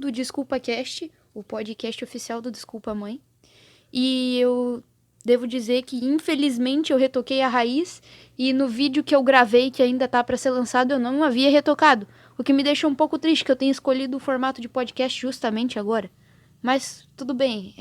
do Desculpa Cast, o podcast oficial do Desculpa Mãe. E eu devo dizer que, infelizmente, eu retoquei a raiz e no vídeo que eu gravei, que ainda tá para ser lançado, eu não havia retocado. O que me deixa um pouco triste, que eu tenho escolhido o formato de podcast justamente agora. Mas tudo bem,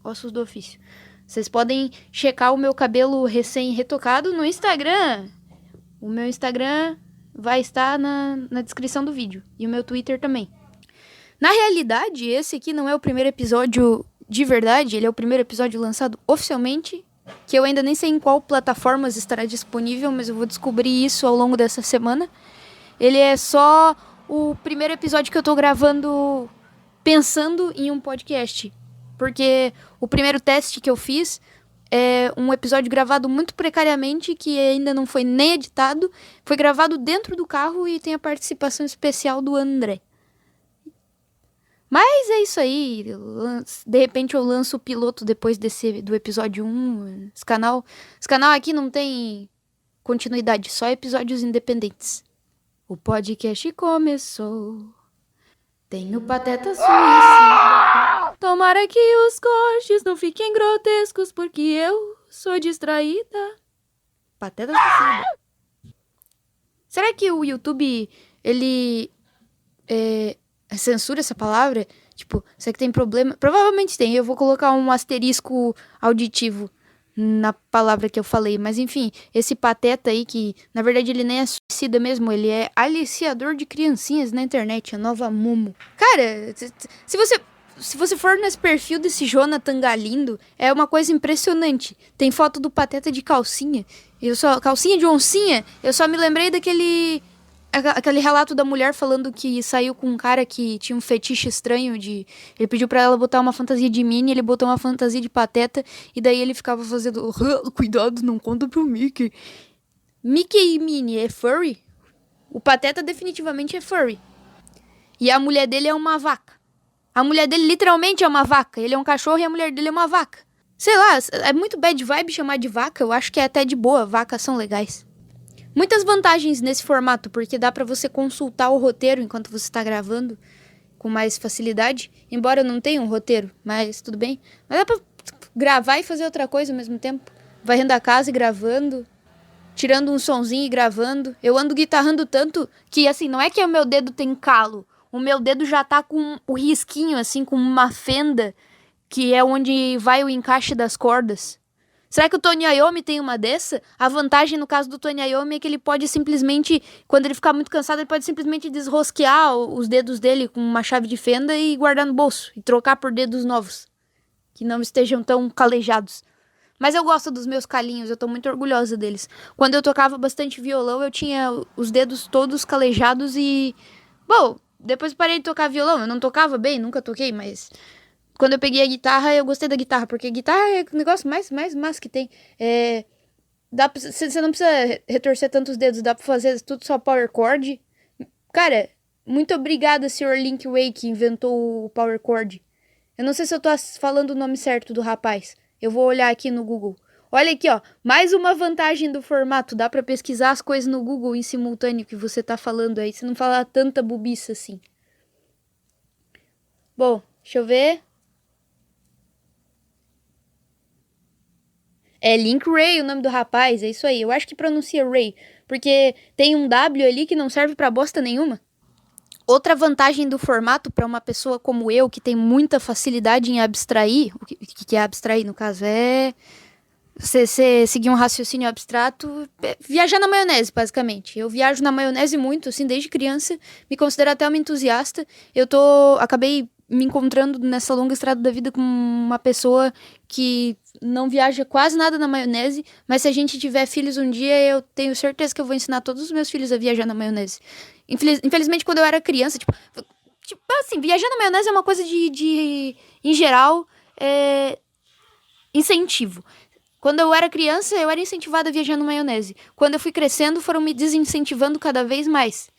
ossos do ofício. Vocês podem checar o meu cabelo recém-retocado no Instagram. O meu Instagram vai estar na descrição do vídeo. E o meu Twitter também. Na realidade, esse aqui não é o primeiro episódio de verdade. Ele é o primeiro episódio lançado oficialmente. Que eu ainda nem sei em qual plataformas estará disponível, mas eu vou descobrir isso ao longo dessa semana. Ele é só o primeiro episódio que eu tô gravando pensando em um podcast. Porque o primeiro teste que eu fiz é um episódio gravado muito precariamente, que ainda não foi nem editado. Foi gravado dentro do carro e tem a participação especial do André. Mas é isso aí. De repente eu lanço o piloto depois do episódio 1. Esse canal aqui não tem continuidade, só episódios independentes. O podcast começou. Tem o Pateta Suicida. Tomara que os cortes não fiquem grotescos, porque eu sou distraída. Pateta Suicida. Será que o YouTube, ele censura essa palavra? Tipo, será que tem problema? Provavelmente tem. Eu vou colocar um asterisco auditivo na palavra que eu falei. Mas enfim, esse pateta aí, que na verdade ele nem é suicida mesmo, ele é aliciador de criancinhas na internet, a nova Momo. Cara, se você for nesse perfil desse Jonathan Galindo, é uma coisa impressionante. Tem foto do pateta de calcinha. Calcinha de oncinha. Eu só me lembrei aquele relato da mulher falando que saiu com um cara que tinha um fetiche estranho de... Ele pediu pra ela botar uma fantasia de Minnie, ele botou uma fantasia de Pateta, e daí ele ficava fazendo... Cuidado, não conta pro Mickey. Mickey e Minnie é furry? O Pateta definitivamente é furry. E a mulher dele é uma vaca. A mulher dele literalmente é uma vaca. Ele é um cachorro e a mulher dele é uma vaca. Sei lá, é muito bad vibe chamar de vaca. Eu acho que é até de boa, vacas são legais. Muitas vantagens nesse formato, porque dá pra você consultar o roteiro enquanto você está gravando com mais facilidade. Embora eu não tenha um roteiro, mas tudo bem. Mas dá pra gravar e fazer outra coisa ao mesmo tempo. Varrendo a casa e gravando, tirando um sonzinho e gravando. Eu ando guitarrando tanto que, assim, não é que o meu dedo tem calo. O meu dedo já tá com o risquinho, assim, com uma fenda, que é onde vai o encaixe das cordas. Será que o Tony Iommi tem uma dessa? A vantagem no caso do Tony Iommi é que ele pode simplesmente, quando ele ficar muito cansado, ele pode simplesmente desrosquear os dedos dele com uma chave de fenda e guardar no bolso. E trocar por dedos novos, que não estejam tão calejados. Mas eu gosto dos meus calinhos, eu tô muito orgulhosa deles. Quando eu tocava bastante violão, eu tinha os dedos todos calejados e... Bom, depois parei de tocar violão. Eu não tocava bem, nunca toquei, mas... Quando eu peguei a guitarra, eu gostei da guitarra, porque guitarra é o negócio mais massa que tem. Você não precisa retorcer tantos dedos, dá pra fazer tudo só power chord. Cara, muito obrigada, Sr. Link Way, que inventou o power chord. Eu não sei se eu tô falando o nome certo do rapaz. Eu vou olhar aqui no Google. Olha aqui, ó. Mais uma vantagem do formato. Dá pra pesquisar as coisas no Google em simultâneo que você tá falando aí. Você não fala tanta bobiça assim. Bom, deixa eu ver. É Link Ray o nome do rapaz, é isso aí. Eu acho que pronuncia Ray, porque tem um W ali que não serve pra bosta nenhuma. Outra vantagem do formato para uma pessoa como eu, que tem muita facilidade em abstrair, o que é abstrair no caso? É você seguir um raciocínio abstrato, viajar na maionese, basicamente. Eu viajo na maionese muito, assim, desde criança, me considero até uma entusiasta. Acabei me encontrando nessa longa estrada da vida com uma pessoa que não viaja quase nada na maionese, mas se a gente tiver filhos um dia, eu tenho certeza que eu vou ensinar todos os meus filhos a viajar na maionese. Infelizmente, quando eu era criança, tipo assim, viajar na maionese é uma coisa em geral, incentivo. Quando eu era criança, eu era incentivada a viajar na maionese. Quando eu fui crescendo, foram me desincentivando cada vez mais.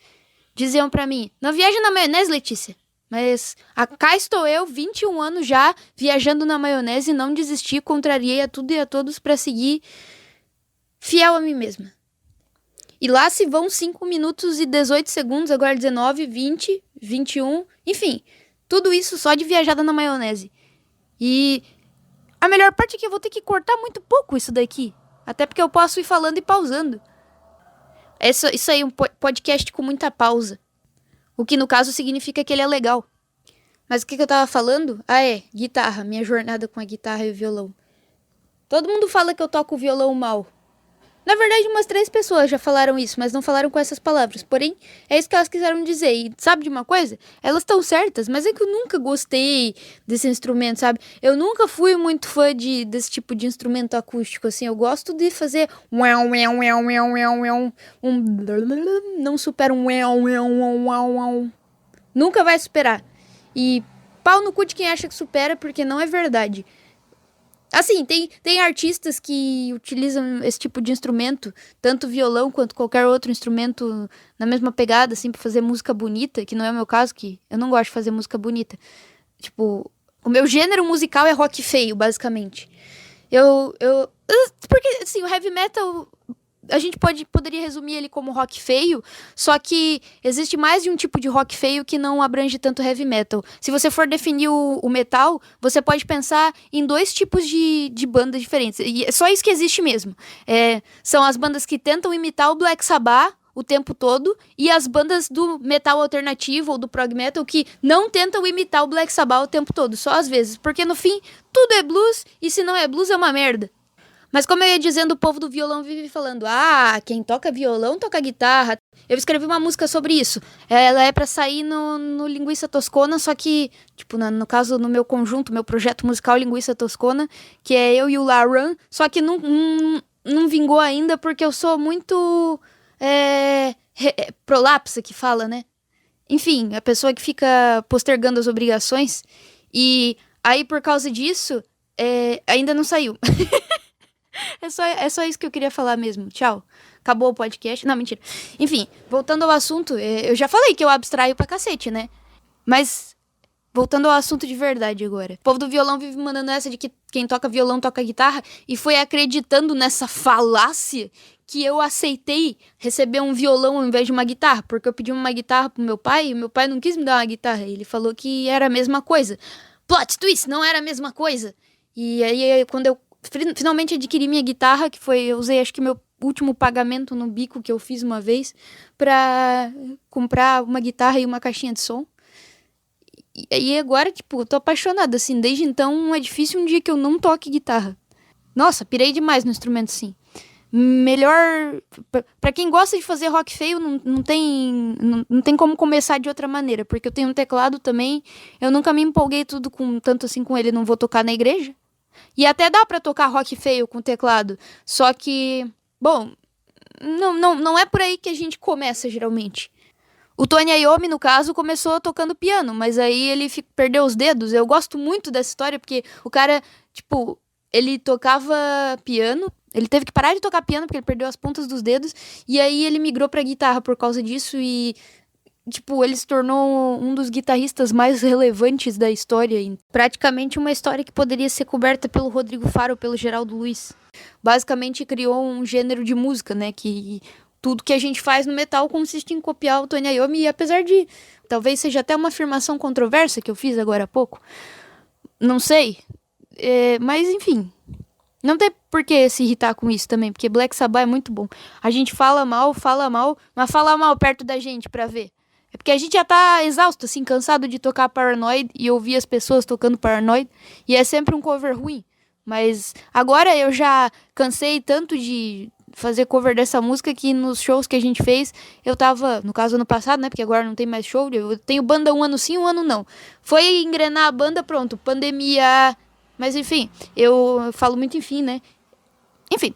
Diziam pra mim, não viaja na maionese, Letícia. Mas cá estou eu, 21 anos já, viajando na maionese, não desisti, contrariei a tudo e a todos pra seguir fiel a mim mesma. E lá se vão 5 minutos e 18 segundos, agora 19, 20, 21, enfim. Tudo isso só de viajada na maionese. E a melhor parte é que eu vou ter que cortar muito pouco isso daqui. Até porque eu posso ir falando e pausando. Isso aí, um podcast com muita pausa. O que no caso significa que ele é legal. Mas o que eu tava falando? Guitarra. Minha jornada com a guitarra e o violão. Todo mundo fala que eu toco o violão mal. Na verdade, umas 3 pessoas já falaram isso, mas não falaram com essas palavras. Porém, é isso que elas quiseram dizer. E sabe de uma coisa? Elas estão certas, mas é que eu nunca gostei desse instrumento, sabe? Eu nunca fui muito fã desse tipo de instrumento acústico, assim. Eu gosto de fazer não supera nunca vai superar. E pau no cu de quem acha que supera, porque não é verdade. Assim, tem artistas que utilizam esse tipo de instrumento, tanto violão quanto qualquer outro instrumento na mesma pegada, assim, pra fazer música bonita, que não é o meu caso, que eu não gosto de fazer música bonita. Tipo, o meu gênero musical é rock feio, basicamente. Porque, assim, o heavy metal, a gente poderia resumir ele como rock feio, só que existe mais de um tipo de rock feio que não abrange tanto heavy metal. Se você for definir o metal, você pode pensar em 2 tipos de bandas diferentes. E é só isso que existe mesmo. São as bandas que tentam imitar o Black Sabbath o tempo todo, e as bandas do metal alternativo ou do prog metal que não tentam imitar o Black Sabbath o tempo todo, só às vezes. Porque no fim, tudo é blues, e se não é blues é uma merda. Mas como eu ia dizendo, o povo do violão vive falando, quem toca violão toca guitarra. Eu escrevi uma música sobre isso. Ela é pra sair no Linguiça Toscona, só que, tipo, no caso, no meu conjunto, meu projeto musical Linguiça Toscona, que é eu e o Laran, só que não vingou ainda porque eu sou muito prolapsa, que fala, né? Enfim, a pessoa que fica postergando as obrigações. E aí, por causa disso, ainda não saiu. É só isso que eu queria falar mesmo. Tchau. Acabou o podcast. Não, mentira. Enfim, voltando ao assunto, eu já falei que eu abstraio pra cacete, né? Mas, voltando ao assunto de verdade agora. O povo do violão vive mandando essa de que quem toca violão toca guitarra e foi acreditando nessa falácia que eu aceitei receber um violão ao invés de uma guitarra. Porque eu pedi uma guitarra pro meu pai e meu pai não quis me dar uma guitarra. Ele falou que era a mesma coisa. Plot twist, não era a mesma coisa. E aí, quando eu finalmente adquiri minha guitarra, que eu usei acho que meu último pagamento no bico que eu fiz uma vez pra comprar uma guitarra e uma caixinha de som. E agora, tipo, eu tô apaixonada, assim, desde então é difícil um dia que eu não toque guitarra. Nossa, pirei demais no instrumento, sim. Melhor, pra quem gosta de fazer rock feio, não tem como começar de outra maneira, porque eu tenho um teclado também, eu nunca me empolguei tanto assim com ele, não vou tocar na igreja. E até dá pra tocar rock feio com teclado. Só que, bom, não é por aí que a gente começa, geralmente. O Tony Iommi, no caso, começou tocando piano, mas aí ele perdeu os dedos. Eu gosto muito dessa história, porque o cara, tipo, ele tocava piano, ele teve que parar de tocar piano porque ele perdeu as pontas dos dedos, e aí ele migrou pra guitarra por causa disso e... Tipo, ele se tornou um dos guitarristas mais relevantes da história. Praticamente uma história que poderia ser coberta pelo Rodrigo Faro ou pelo Geraldo Luiz. Basicamente criou um gênero de música, né? Que tudo que a gente faz no metal consiste em copiar o Tony Iommi. E apesar de... Talvez seja até uma afirmação controversa que eu fiz agora há pouco. Não sei. Mas, enfim. Não tem por que se irritar com isso também. Porque Black Sabbath é muito bom. A gente fala mal, mas fala mal perto da gente pra ver. É porque a gente já tá exausto, assim, cansado de tocar Paranoid e ouvir as pessoas tocando Paranoid. E é sempre um cover ruim. Mas agora eu já cansei tanto de fazer cover dessa música que nos shows que a gente fez, eu tava, no caso ano passado, né, porque agora não tem mais show, eu tenho banda um ano sim, um ano não. Foi engrenar a banda, pronto, pandemia. Mas enfim, eu falo muito enfim, né? Enfim.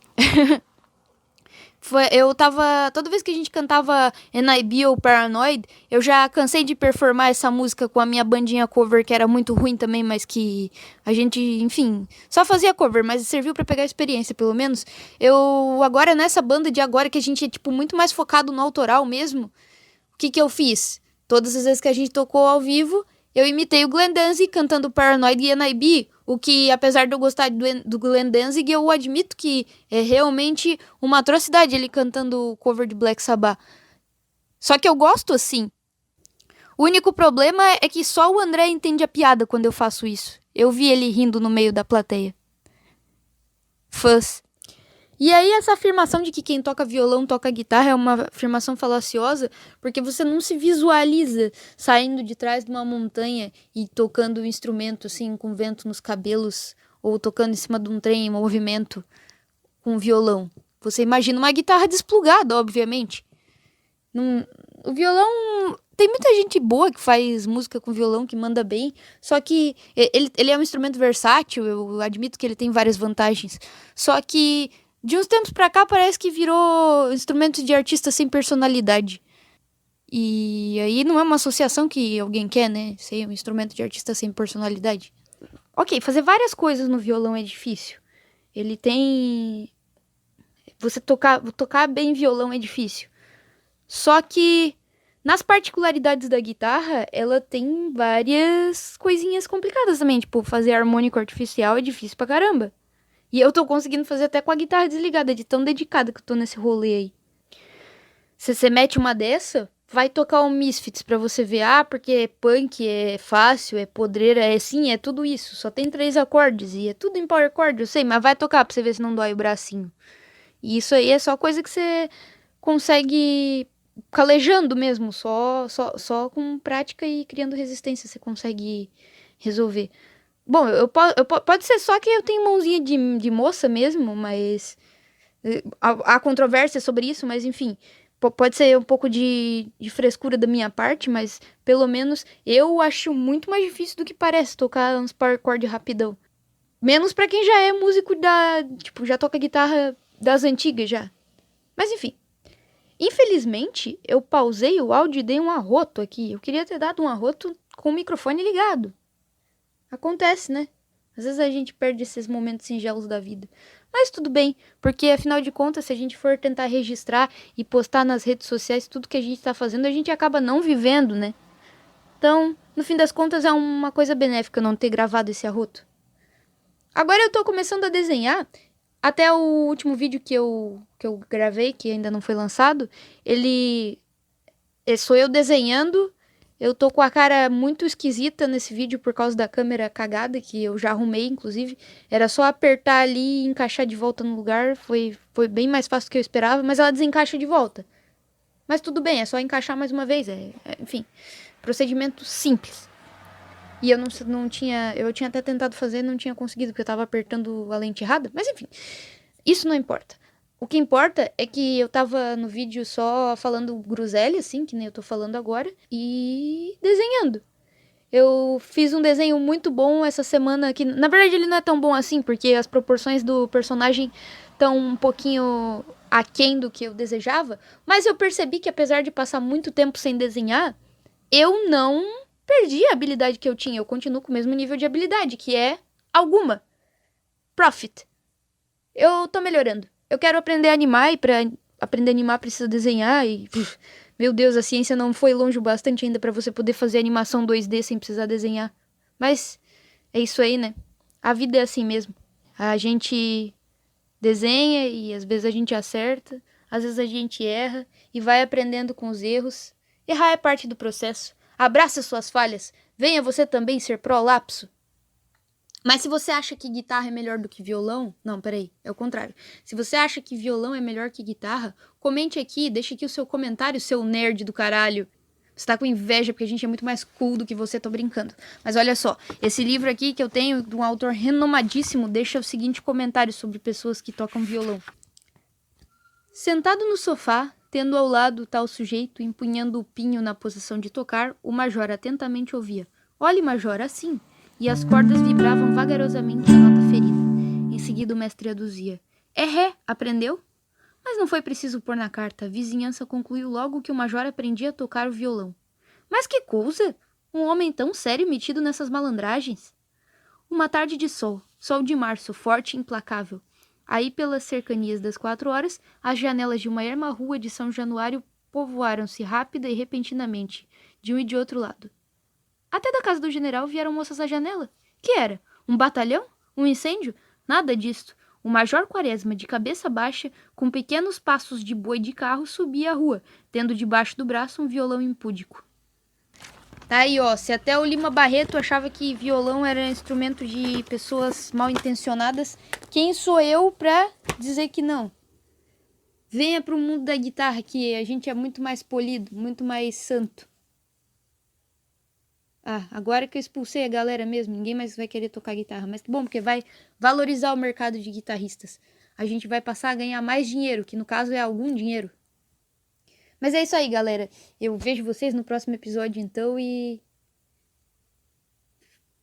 Eu tava... Toda vez que a gente cantava NIB ou Paranoid, eu já cansei de performar essa música com a minha bandinha cover, que era muito ruim também, mas que a gente, enfim, só fazia cover, mas serviu pra pegar experiência, pelo menos. Eu, agora, nessa banda de agora, que a gente é, tipo, muito mais focado no autoral mesmo, o que eu fiz? Todas as vezes que a gente tocou ao vivo, eu imitei o Glenn Danzig cantando Paranoid e NIB, o que, apesar de eu gostar do Glenn Danzig, eu admito que é realmente uma atrocidade ele cantando o cover de Black Sabbath. Só que eu gosto assim. O único problema é que só o André entende a piada quando eu faço isso. Eu vi ele rindo no meio da plateia. Fãs. E aí essa afirmação de que quem toca violão toca guitarra é uma afirmação falaciosa, porque você não se visualiza saindo de trás de uma montanha e tocando um instrumento assim com vento nos cabelos, ou tocando em cima de um trem em movimento com violão. Você imagina uma guitarra desplugada, obviamente. O violão... Tem muita gente boa que faz música com violão, que manda bem, só que ele é um instrumento versátil, eu admito que ele tem várias vantagens. Só que de uns tempos pra cá parece que virou instrumento de artista sem personalidade. E aí não é uma associação que alguém quer, né? Ser um instrumento de artista sem personalidade. Ok, fazer várias coisas no violão é difícil. Ele tem... Você tocar bem violão é difícil. Só que nas particularidades da guitarra, ela tem várias coisinhas complicadas também. Tipo, fazer harmônico artificial é difícil pra caramba. E eu tô conseguindo fazer até com a guitarra desligada, de tão dedicada que eu tô nesse rolê aí. Se você mete uma dessa, vai tocar um Misfits pra você ver. Ah, porque é punk, é fácil, é podreira, é sim, é tudo isso. Só tem 3 acordes e é tudo em power chord, eu sei. Mas vai tocar pra você ver se não dói o bracinho. E isso aí é só coisa que você consegue calejando mesmo, só com prática e criando resistência você consegue resolver. Bom, pode ser só que eu tenho mãozinha de moça mesmo, mas há controvérsia sobre isso, mas enfim, pode ser um pouco de frescura da minha parte, mas pelo menos eu acho muito mais difícil do que parece tocar uns power chord rapidão. Menos pra quem já é músico tipo, já toca guitarra das antigas já. Mas enfim. Infelizmente, eu pausei o áudio e dei um arroto aqui. Eu queria ter dado um arroto com o microfone ligado. Acontece, né? Às vezes a gente perde esses momentos singelos da vida. Mas tudo bem, porque afinal de contas, se a gente for tentar registrar e postar nas redes sociais tudo que a gente tá fazendo, a gente acaba não vivendo, né? Então, no fim das contas, é uma coisa benéfica não ter gravado esse arroto. Agora eu tô começando a desenhar. Até o último vídeo que eu gravei, que ainda não foi lançado, sou eu desenhando. Eu tô com a cara muito esquisita nesse vídeo por causa da câmera cagada, que eu já arrumei, inclusive. Era só apertar ali e encaixar de volta no lugar. Foi bem mais fácil do que eu esperava, mas ela desencaixa de volta. Mas tudo bem, é só encaixar mais uma vez. Enfim, procedimento simples. E eu não tinha... Eu tinha até tentado fazer e não tinha conseguido, porque eu tava apertando a lente errada. Mas enfim, isso não importa. O que importa é que eu tava no vídeo só falando groselha, assim, que nem eu tô falando agora, e desenhando. Eu fiz um desenho muito bom essa semana, que na verdade ele não é tão bom assim, porque as proporções do personagem estão um pouquinho aquém do que eu desejava, mas eu percebi que apesar de passar muito tempo sem desenhar, eu não perdi a habilidade que eu tinha. Eu continuo com o mesmo nível de habilidade, que é alguma. Profit. Eu tô melhorando. Eu quero aprender a animar e pra aprender a animar precisa desenhar e... Meu Deus, a ciência não foi longe o bastante ainda pra você poder fazer animação 2D sem precisar desenhar. Mas é isso aí, né? A vida é assim mesmo. A gente desenha e às vezes a gente acerta, às vezes a gente erra e vai aprendendo com os erros. Errar é parte do processo. Abraça suas falhas. Venha você também ser prolapso. Mas se você acha que guitarra é melhor do que violão... Não, peraí, é o contrário. Se você acha que violão é melhor que guitarra, comente aqui, deixa aqui o seu comentário, seu nerd do caralho. Você tá com inveja porque a gente é muito mais cool do que você, tô brincando. Mas olha só, esse livro aqui que eu tenho, de um autor renomadíssimo, deixa o seguinte comentário sobre pessoas que tocam violão. Sentado no sofá, tendo ao lado tal sujeito, empunhando o pinho na posição de tocar, o major atentamente ouvia. Olhe, major, assim... E as cordas vibravam vagarosamente a nota ferida. Em seguida o mestre aduzia. É ré, aprendeu? Mas não foi preciso pôr na carta. A vizinhança concluiu logo que o major aprendia a tocar o violão. Mas que coisa! Um homem tão sério metido nessas malandragens. Uma tarde de sol de março, forte e implacável. Aí, pelas cercanias das 4 horas, as janelas de uma erma rua de São Januário povoaram-se rápida e repentinamente, de um e de outro lado. Até da casa do general vieram moças à janela. Que era? Um batalhão? Um incêndio? Nada disto. O major Quaresma, de cabeça baixa, com pequenos passos de boi de carro, subia a rua, tendo debaixo do braço um violão impúdico. Tá aí, ó. Se até o Lima Barreto achava que violão era instrumento de pessoas mal intencionadas, quem sou eu pra dizer que não? Venha pro mundo da guitarra, que a gente é muito mais polido, muito mais santo. Ah, agora que eu expulsei a galera mesmo, ninguém mais vai querer tocar guitarra. Mas que bom, porque vai valorizar o mercado de guitarristas. A gente vai passar a ganhar mais dinheiro, que no caso é algum dinheiro. Mas é isso aí, galera. Eu vejo vocês no próximo episódio, então, e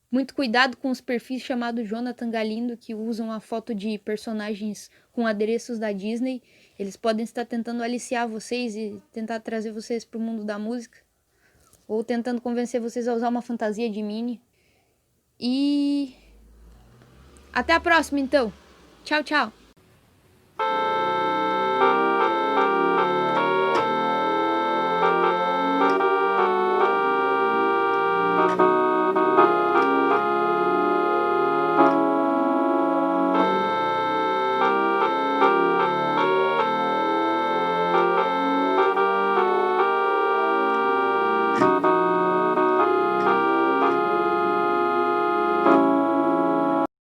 muito cuidado com os perfis chamados Jonathan Galindo, que usam a foto de personagens com adereços da Disney. Eles podem estar tentando aliciar vocês e tentar trazer vocês pro mundo da música. Ou tentando convencer vocês a usar uma fantasia de Minnie. E até a próxima, então. Tchau, tchau.